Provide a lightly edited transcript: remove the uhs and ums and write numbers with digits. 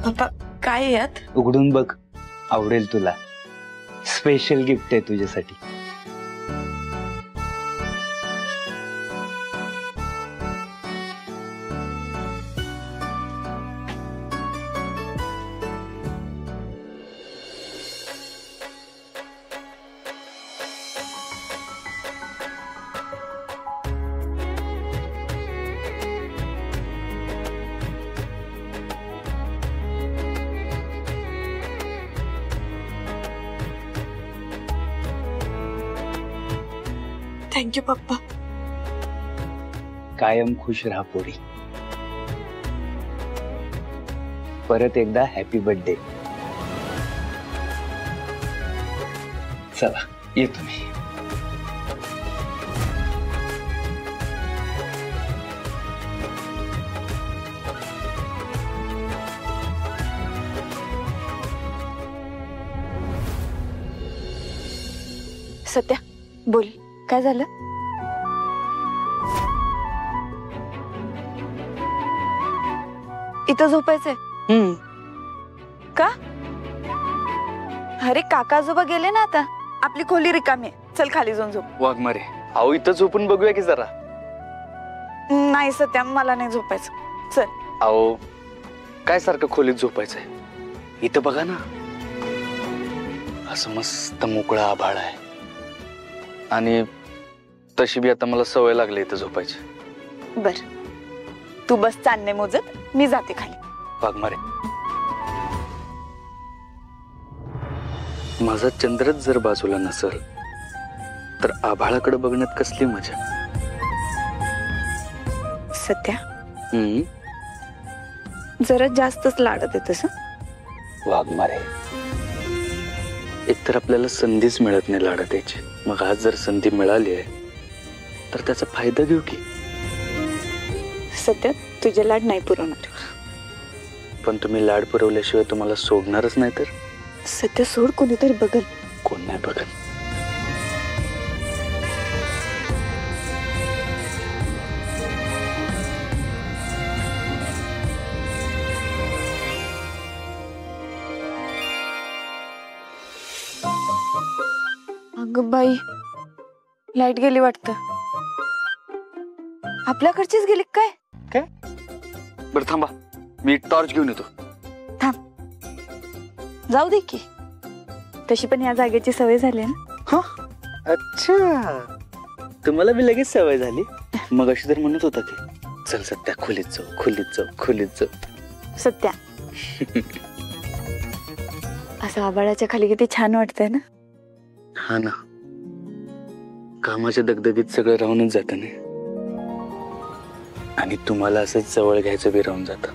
पप्पा काय यात? उघडून बघ, आवडेल तुला. स्पेशल गिफ्ट आहे तुझ्यासाठी. थँक्यू पप्पा. कायम खुश राहा पोरी. परत एकदा हॅपी बर्थडे. चला येतो मी. सत्या बोल, काय झालं? इथं झोपायचंय का? अरे काका आजोबा गेले ना आता, आपली खोली रिकामी आहे. चल खाली जाऊन झोप. वाघमारे, अहो इथं झोपून बघूया की जरा. नाही सत्या, मला नाही झोपायचं. चल. अहो काय सारखं खोलीत झोपायचंय? इथं बघा ना, असं मस्त मोकळा आभाळ आहे. आणि तशी बी आता मला सवय लागली इथं झोपायची. बर, तू बस चांदणे मोजत, मी जाते खाली. वाघमारे, माझा चंद्रच जर बाजूला नसेल तर आभाळाकडे बघण्यात कसली मजा. सत्या जरा जास्तच लाडत येतस. वाघमारे, एकतर आपल्याला संधीच मिळत नाही लाडत यायची. मग आज जर संधी मिळाली आहे तर त्याचा फायदा घेऊ की. सत्या तुझे लाड नाही पुरवणार. पण तुम्ही लाड पुरवल्याशिवाय तुम्हाला सोडणारच नाही तर. सत्या सोड, कोणीतरी बघल. कोण नाही बघल. अगं बाई, लाईट गेली वाटतं. आपल्याकडचीच गेली काय? काय? बरं थांबा, मी टॉर्च घेऊन येतो. थांब, जाऊ दे की. तशी पण या जागेची सवय झाली ना. अच्छा, तुम्हाला बी लगेच सवय झाली. मग अशी तर म्हणत होता की चल सत्या खोलीत जाऊ, खोलीत जाऊ, खोलीत जाऊ. सत्या असं आभाळाच्या खाली किती छान वाटतंय ना. हा ना, कामाच्या दगदगीत सगळं राहूनच जातं ना. आणि तुम्हाला असंच जवळ घ्यायचं बी राहून जातं.